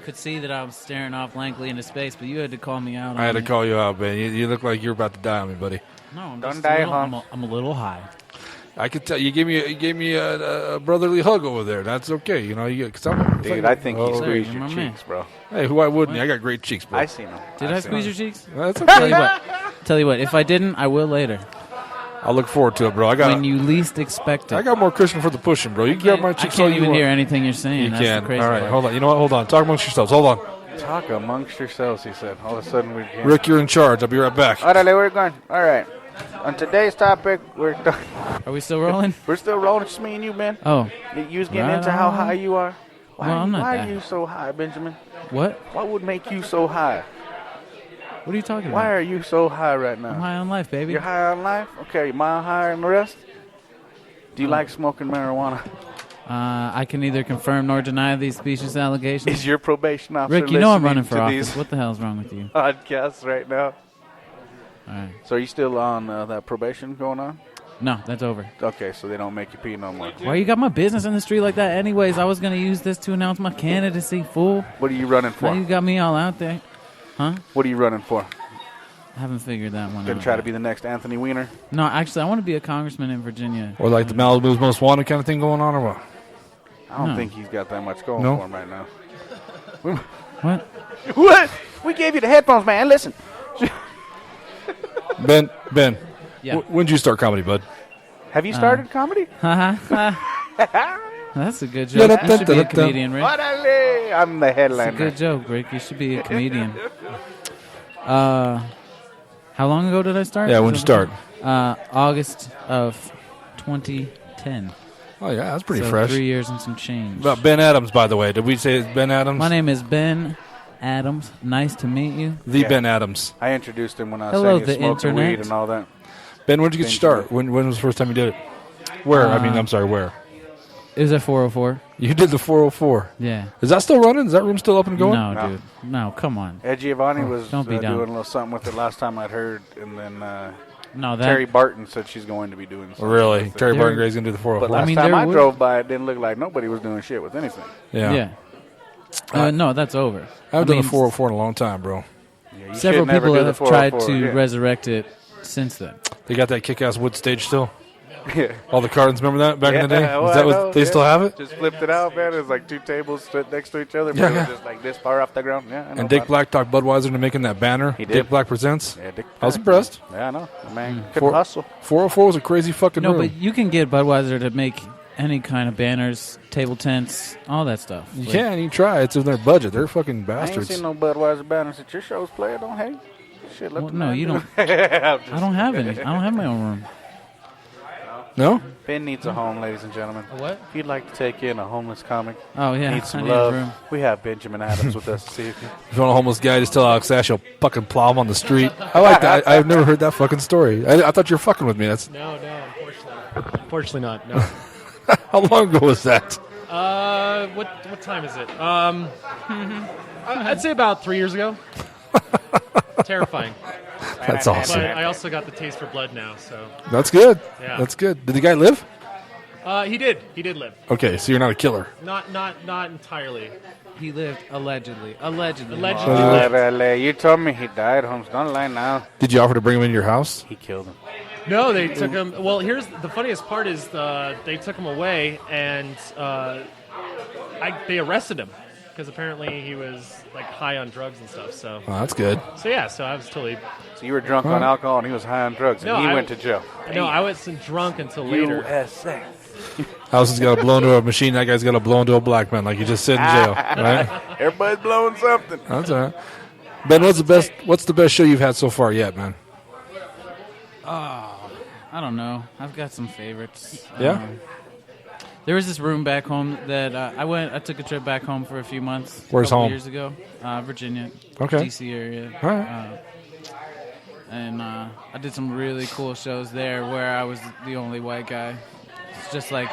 could see that I was staring off blankly into space, but you had to call me out. I had to call you out, man. You look like you're about to die on me, buddy. No, I'm Don't just die, a little, Holmes. I'm a little high. I could tell you gave me a brotherly hug over there. That's okay, you know. Dude, I think he Sir, squeezed you're your my man. cheeks, bro. Hey, why wouldn't you? I got great cheeks, bro. I seen him. Did I squeeze your cheeks? That's Tell okay. you what. Tell you what. If I didn't, I will later. I'll look forward to it, bro. When you least expect it. I got more cushion for the pushing, bro. You can grab my I cheeks all can't you even want. hear anything you're saying. You That's can. the crazy All right, part. hold on. You know what? Hold on. Talk amongst yourselves. Hold on. Talk amongst yourselves, he said. All of a sudden, we can't. Rick, you're in charge. I'll be right back. Orale, we're going. All right. On today's topic, Are we still rolling? We're still rolling. Just me and you, man. Oh. You was getting Right into how on. high you are. Why, Well, I'm not why that. are you so high, Benjamin? What? What would make you so high? What are you talking Why about? are you so high right now? I'm high on life, baby. You're high on life? Okay, you're mile higher than the rest? Do you like smoking marijuana? I can neither confirm nor deny these specious allegations. Is your probation officer Rick, you know I'm listening running for to office. these What the hell's wrong with you? podcasts right now? All right. So are you still on that probation going on? No, that's over. Okay, so they don't make you pee no more. Why you got my business in the street like that? Anyways, I was going to use this to announce my candidacy, fool. What are you running Now for? you got me all out there. Huh? What are you running for? I haven't figured that one Gonna out. try to be the next Anthony Weiner? No, actually, I want to be a congressman in Virginia. Or like the Malibu's Most Wanted kind of thing going on, or what? I don't No. think he's got that much going No? for him right now. What? What? We gave you the headphones, man. Listen. Ben, Yeah. When did you start comedy, bud? Have you started comedy? That's a good joke. You should be a comedian, Rick. Orale! I'm the That's a headliner. good joke, Rick. You should be a comedian. How long ago did I start? Yeah, when'd you start? August of 2010. Oh, yeah, that's pretty So fresh. 3 years and some change. About Ben Adams, by the way. Did we say it's Ben Adams? My name is Ben Adams. Nice to meet you. The Yeah. Ben Adams. I introduced him when I was Hello, saying he the smoking internet. weed and all that. Ben, when did you get your start? When was the first time you did it? Where? I'm sorry, where? It was at 404. You did the 404. Yeah. Is that still running? Is that room still up and going? No, No. dude. No, come on. Ed Giovanni was don't be doing dumb. a little something with it last time I'd heard, and then No, that. Terry Barton said she's going to be doing something. Really? with it. Terry There- Barton Gray's going to do the But 404. last mean, time there I would- drove by, it didn't look like nobody was doing shit with anything. Yeah. No, that's over. I haven't done mean, the 404 in a long time, bro. Yeah, you Several should never people do the have tried 404, to yeah. resurrect it since then. They got that kick-ass wood stage still? Yeah. All the cartons, remember that back in the day? well, Is that I know, what they still have it? Just flipped it out, man. It was like two tables stood next to each other, but Yeah, it was yeah. just like this far off the ground. Yeah, I know And Dick about Black talked Budweiser into making that banner. He did. Dick Black Presents. it. Yeah, Dick I was Black. impressed. Yeah, I know. The man For- couldn't hustle. 404 was a crazy fucking No, room. but you can get Budweiser to make any kind of banners, table tents, all that stuff. You Like, can. You try. It's in their budget. They're fucking I ain't bastards. seen no Budweiser banners at your shows playing. Don't hate. Shit, let Well, the no, man you do don't. it. I don't have any. I don't have my own room. No? Ben needs a home, ladies and gentlemen. What? If you'd like to take in a homeless comic, Oh yeah, need I some need a love, room. we have Benjamin Adams with us this evening. If you want a homeless guy, just tell Alex Ash he'll fucking plow him on the street. I like that. I've never heard that fucking story. I thought you were fucking with me. That's No, unfortunately. Unfortunately not, no. how long ago was that? What time is it? I'd say about 3 years ago. Terrifying. That's awesome. But I also got the taste for blood now, so. That's good. Yeah. That's good. Did the guy live? He did live. Okay, so you're not a killer. Not entirely. He lived allegedly. Allegedly. Orale, you told me he died, Holmes. Don't lie now. Did you offer to bring him into your house? He killed him. No, they took him. Well, here's the funniest part is they took him away and they arrested him because apparently he was like high on drugs and stuff. So Oh, that's good. yeah, so I was totally So you were drunk on alcohol and he was high on drugs, and No, he I- went to jail. no, I wasn't drunk until later. USA. House has got to blow into a machine. That guy's got to blow into a black man. Like you just sit in jail, right? Everybody's blowing something. That's all right. Ben, what's the best show you've had so far yet, man? I don't know. I've got some favorites. Yeah? There was this room back home that I took a trip back home for a few months. Where's a couple home? Years ago, Virginia, Okay. DC area. All right. And I did some really cool shows there where I was the only white guy. It's just like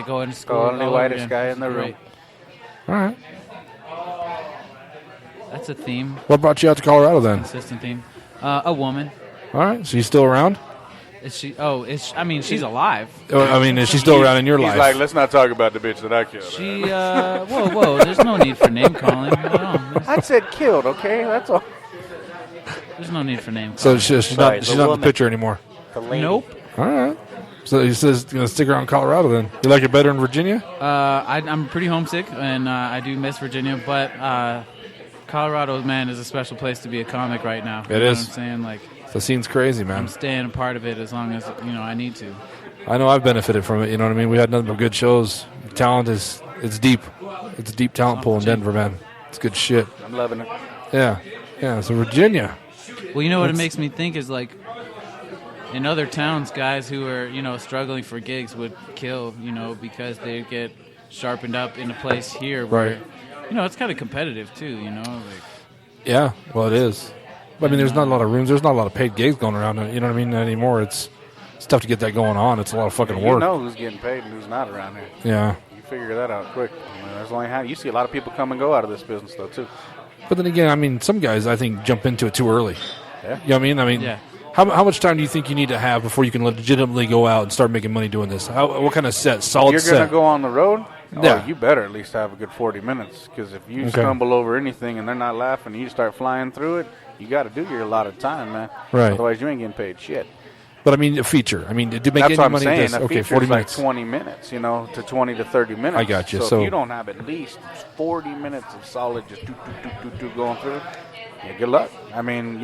going to school. only all over whitest again. guy in the It's room. great. All right. That's a theme, What brought you out to Colorado then? consistent theme. A woman. All right. So you still around? Is she? Oh, I mean, she's alive. I mean, is she still around in your He's life? like, let's not talk about the bitch that I killed. She. Whoa. There's no need for name calling. No, I said killed, okay? That's all. there's no need for name calling. So she's Sorry, not the in the woman. picture anymore. The lady. Nope. All right. So he says he's going to stick around Colorado then. You like it better in Virginia? I'm pretty homesick, and I do miss Virginia, but Colorado, man, is a special place to be a comic right now. It You know is. what I'm saying? Like, The scene's crazy, man. I'm staying a part of it as long as I need to. I know I've benefited from it. You know what I mean? We had nothing but good shows. Talent it's deep. It's a deep talent pool in Denver, man. It's good shit. I'm loving it. Yeah. So Virginia. Well, you know what it makes me think is like in other towns, guys who are struggling for gigs would kill, because they get sharpened up in a place here where, Right. it's kind of competitive too, like. Yeah, well, it is. But, I mean, there's not a lot of rooms. There's not a lot of paid gigs going around. You know what I mean? Anymore, it's tough to get that going on. It's a lot of fucking You work. know who's getting paid and who's not around here. Yeah. You figure that out quick. There's only you see a lot of people come and go out of this business though too. But then again, I mean, some guys I think jump into it too early. Yeah. You know what I mean? Yeah. How much time do you think you need to have before you can legitimately go out and start making money doing this? What kind of solid You're set? gonna go on the road. Yeah. You better at least have a good 40 minutes because if you stumble over anything and they're not laughing, and you start flying through it. You got to do your allotted time, man. Right. Otherwise, you ain't getting paid shit. But I mean, a feature. I mean, to make That's any what I'm money saying. with this, A okay, feature's 40 like minutes. 20 minutes, to 20 to 30 minutes. I got you. So So- if you don't have at least 40 minutes of solid just do going through, yeah, good luck. I mean,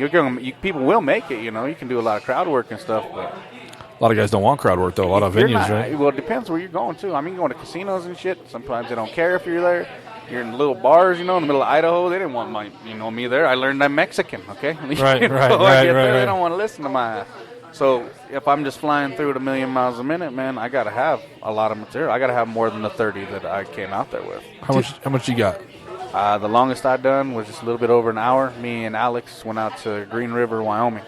people will make it. You can do a lot of crowd work and stuff, but A lot of guys don't want crowd work, though. A lot of you're venues, not- right? Well, it depends where you're going to. I mean, going to casinos and shit. Sometimes they don't care if you're there. You're in little bars, in the middle of Idaho. They didn't want me there. I learned I'm Mexican, okay? Right. I get there, they don't want to listen to my ass. So if I'm just flying through at 1,000,000 miles a minute, man, I got to have a lot of material. I got to have more than the 30 that I came out there with. How much you got? The longest I'd done was just a little bit over an hour. Me and Alex went out to Green River, Wyoming.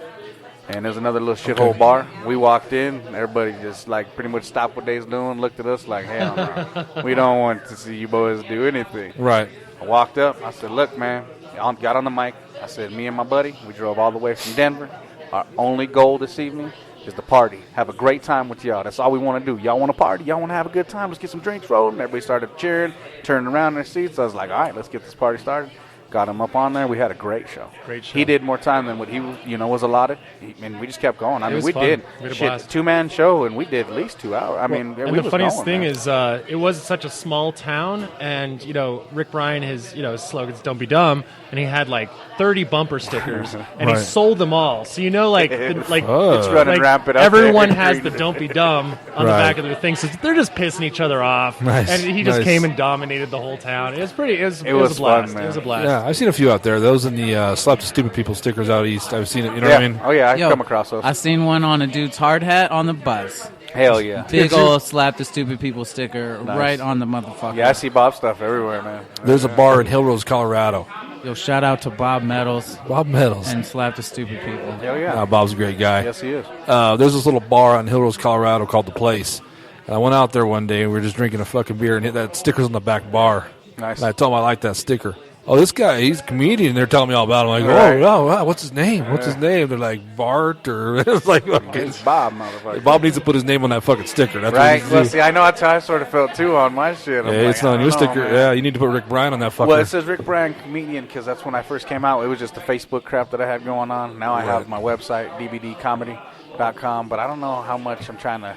And there's another little shithole bar. We walked in. Everybody just pretty much stopped what they was doing, looked at us like, hell no. We don't want to see you boys do anything. Right. I walked up. I said, look, man. Got on the mic. I said, me and my buddy, we drove all the way from Denver. Our only goal this evening is to party. Have a great time with y'all. That's all we want to do. Y'all want to party? Y'all want to have a good time? Let's get some drinks rolling. Everybody started cheering, turning around in their seats. I was like, all right, let's get this party started. Got him up on there. We had a great show. Great show. He did more time than what he was allotted. And we just kept going. I mean, was we fun. did. We had a blast. 2-man show, and we did at least 2 hours. I mean, and we the was funniest going, thing man. is, it was such a small town, and Rick Bryan, his slogans "Don't be dumb," and he had 30 bumper stickers, and he Right. sold them all. So It's running rampant. Up everyone there. has the "Don't be dumb" on the Right. back of their thing, so they're just pissing each other off. Nice. And he just Nice. came and dominated the whole town. It was pretty. It was It a was blast. fun, man. It was a blast. Yeah, I've seen a few out there. Those in the Slap the Stupid People stickers out east. I've seen it. You know what I mean? Oh, yeah. I Yo, come across those. I seen one on a dude's hard hat on the bus. Hell yeah. Big old slap the stupid people sticker Nice. right on the motherfucker. Yeah, I see Bob stuff everywhere, man. There's a bar in Hill Rose, Colorado. Yo, shout out to Bob Metals Bob Metals. and slap the stupid people. Hell yeah. Bob's a great guy. Yes, he is. There's this little bar in Hill Rose, Colorado called The Place. And I went out there one day and we were just drinking a fucking beer and hit that sticker's on the back bar. Nice. And I told him I like that sticker. Oh, this guy, he's a comedian. They're telling me all about him. I'm like, Right. oh, wow, what's his name? What's his name? They're like, Bart or it's like, okay. It's Bob, motherfucker. Bob needs to put his name on that fucking sticker. That's Right. what Well, he's see, I know that's how I sort of felt too on my shit. I'm yeah, like, it's not on I your don't know, sticker. man. Yeah, you need to put Rick Bryan on that fucker. Well, it says Rick Bryan comedian because that's when I first came out. It was just the Facebook crap that I had going on. Now I have my website, dbdcomedy.com, but I don't know how much I'm trying to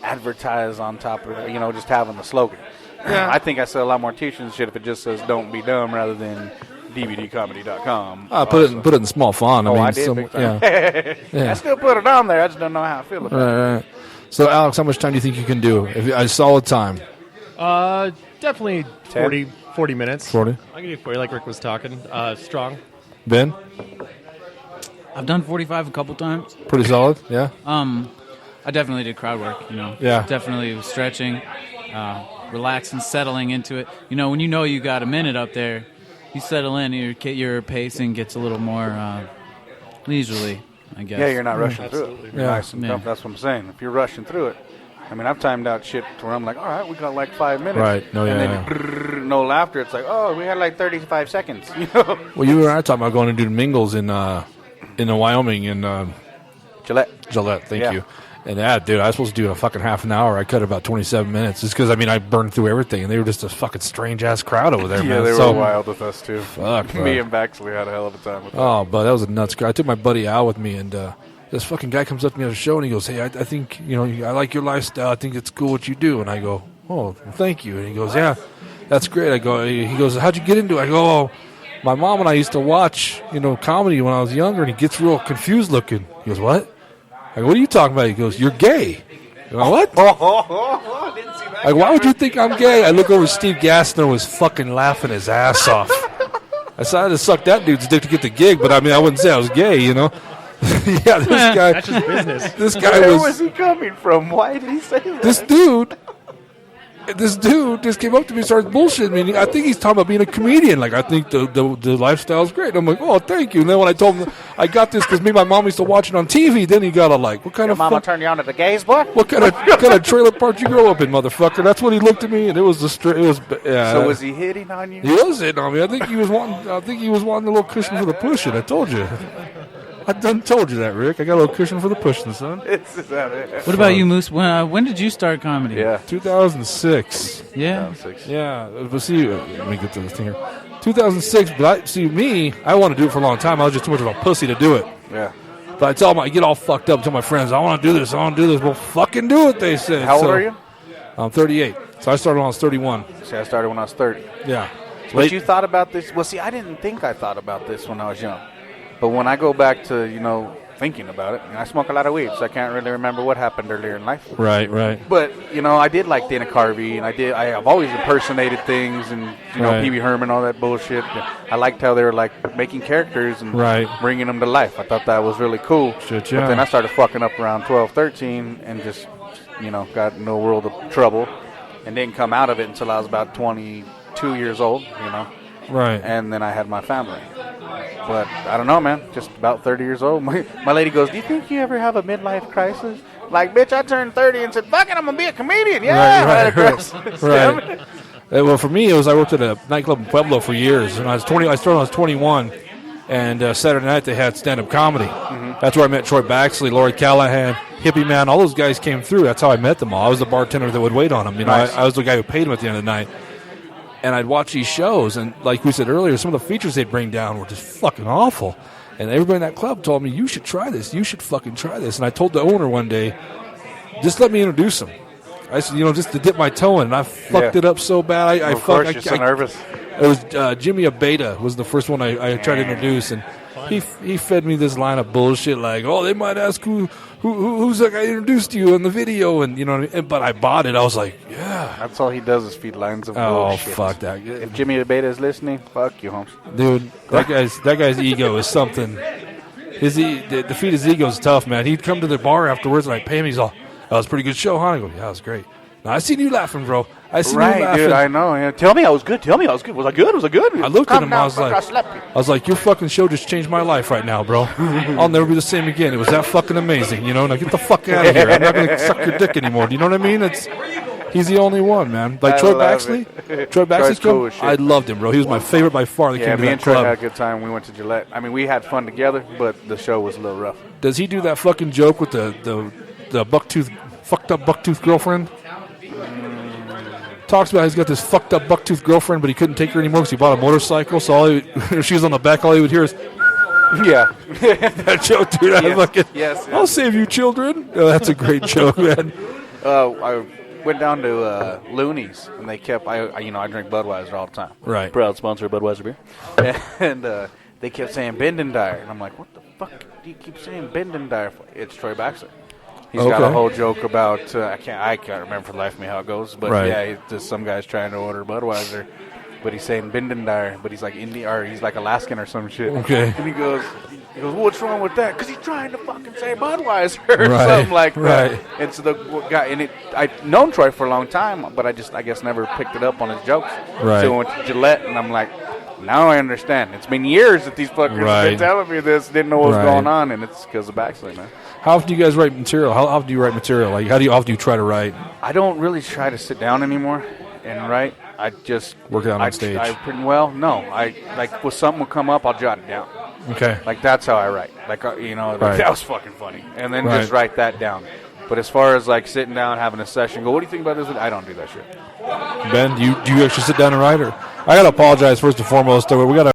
advertise on top of it, just having the slogan. I think I sell a lot more t-shirts and shit if it just says "Don't be dumb" rather than dbdcomedy.com. put it in small font. I Oh, mean, I did. some- Big time. yeah. I still put it on there. I just don't know how I feel about it. Right. So, Alex, how much time do you think you can do? If a solid time. Definitely 40 minutes. 40. I can do 40, like Rick was talking. Strong. Ben, I've done 45 a couple times. pretty solid. Yeah. I definitely did crowd work, Yeah. Definitely was stretching, relaxing, settling into it. When you got a minute up there, you settle in, your pacing gets a little more leisurely, I guess. Yeah, you're not rushing through it. You're Yeah. nice and tough. That's what I'm saying. If you're rushing through it, I mean, I've timed out shit to where I'm like, all right, we got 5 minutes. Right. No, and yeah, then brrr, no laughter. It's like, oh, we had 35 seconds. Well, you and I talking about going to do mingles in Wyoming and Gillette. Thank you. And dude, I was supposed to do a fucking half an hour. I cut about 27 minutes just because, I burned through everything, and they were just a fucking strange-ass crowd over there, man. They were wild with us, too. Fuck, Me and Baxley had a hell of a time with that. Oh, but that was a nuts crowd. I took my buddy Al with me, and this fucking guy comes up to me at the show, and he goes, hey, I think, I like your lifestyle. I think it's cool what you do. And I go, oh, thank you. And he goes, yeah, that's great. I go, he goes, how'd you get into it? I go, oh, my mom and I used to watch, comedy when I was younger, and he gets real confused looking. He goes, what? I go, what are you talking about? He goes, you're gay. I go, what? I didn't see that. Like, why would you think I'm gay? I look over, Steve Gassner was fucking laughing his ass off. I decided to suck that dude's dick to get the gig, but I wouldn't say I was gay, Yeah, this guy. That's just business. This guy Where was he coming from? Why did he say that? This dude just came up to me and started bullshitting me. I think he's talking about being a comedian. Like, I think the lifestyle's great. I'm like, oh, thank you. And then when I told him I got this because me and my mom used to watch it on TV, then he got what kind Your of mama turned you on to the gays, boy? what kind of trailer park you grow up in, motherfucker? That's what he looked at me, and it was So was he hitting on you? He was hitting on me. I think he was wanting a little cushion for the pushing. I told you. I done told you that, Rick. I got a little cushion for the pushing, son. What about you, Moose? When did you start comedy? Yeah. 2006. Yeah. 2006. Yeah, but see, let me get to this thing here. 2006, but I want to do it for a long time. I was just too much of a pussy to do it. Yeah. But I get all fucked up, tell my friends, I want to do this. Well, fucking do it, they said. How old are you? I'm 38. So I started when I was 31. See, I started when I was 30. Yeah. But you thought about this? Well, see, I didn't think I thought about this when I was young. But when I go back to, thinking about it, I smoke a lot of weed, so I can't really remember what happened earlier in life. Right. But, I did like Dana Carvey, and I've always impersonated things and, Right. Pee Wee Herman, all that bullshit. I liked how they were, making characters and bringing them to life. I thought that was really cool. Shit, yeah. But then I started fucking up around 12, 13 and just, got in a world of trouble and didn't come out of it until I was about 22 years old, Right. And then I had my family. But I don't know, man. Just about 30 years old. My lady goes, do you think you ever have a midlife crisis? Like, bitch, I turned 30 and said, fuck it, I'm going to be a comedian. Yeah, Right. Well, for me, I worked at a nightclub in Pueblo for years. And I started when I was 21. And Saturday night, they had stand-up comedy. Mm-hmm. That's where I met Troy Baxley, Laurie Callahan, Hippie Man. All those guys came through. That's how I met them all. I was the bartender that would wait on them. Nice. I was the guy who paid them at the end of the night. And I'd watch these shows, and like we said earlier, some of the features they'd bring down were just fucking awful. And everybody in that club told me, you should try this. You should fucking try this. And I told the owner one day, just let me introduce him. I said, just to dip my toe in. And I fucked it up so bad. Of course, you're so nervous. It was Jimmy Abeda was the first one I tried to introduce, and he fed me this line of bullshit like, oh, they might ask who's that guy introduced you in the video, and but I bought it. I was like, yeah. That's all he does is feed lines of Oh, bullshit. fuck that. If Jimmy Abeda is listening, fuck you, Holmes. Dude, that guy's ego is something. To feed his ego is tough, man. He'd come to the bar afterwards, and I'd pay him. He's all, that was a pretty good show, huh? I go, yeah, it was great. Now, I seen you laughing, bro. I seen you laughing. Dude, I know. Yeah. Tell me I was good. Was I good? I looked at him, I was like, your fucking show just changed my life right now, bro. I'll never be the same again. It was that fucking amazing, Now get the fuck out of here. I'm not going to suck your dick anymore. Do you know what I mean? He's the only one, man. Like Troy Baxley. Troy Baxley's cool as shit. I loved him, bro. He was my favorite by far that came to me that and Troy club. had a good time. We went to Gillette. I mean, we had fun together, but the show was a little rough. Does he do that fucking joke with the fucked up bucktooth girlfriend? Talks about he's got this fucked up bucktooth girlfriend, but he couldn't take her anymore because he bought a motorcycle. So if she was on the back, all he would hear is, yeah. That joke, dude. Yes. I'll save you, children. Oh, that's a great joke, man. I went down to Looney's, and they kept, I drink Budweiser all the time. Right. Proud sponsor of Budweiser beer. And they kept saying Bendendire. And I'm like, what the fuck do you keep saying Bendendire for? It's Troy Baxter. He's got a whole joke about I can't remember for the life of me how it goes, but yeah, just some guy's trying to order Budweiser, but he's saying Bendendire, but he's like Indian or he's like Alaskan or some shit. Okay. And he goes, well, what's wrong with that? Because he's trying to fucking say Budweiser or something like that. Right. And so the guy, I've known Troy for a long time, but I guess never picked it up on his jokes. Right. So I went to Gillette, and I'm like, now I understand. It's been years that these fuckers have been telling me this, didn't know what was going on, and it's because of Baxley, man. How often do you guys write material? How often do you write material? Like, how often do you try to write? I don't really try to sit down anymore and write. I just work it out on stage. I pretty well. No, I like when something will come up, I'll jot it down. Okay. Like, that's how I write. Like, like, Right. that was fucking funny. And then Right. just write that down. But as far as, like, sitting down, having a session, go, what do you think about this? I don't do that shit. Ben, do you actually sit down and write? Or I got to apologize first and foremost. We got to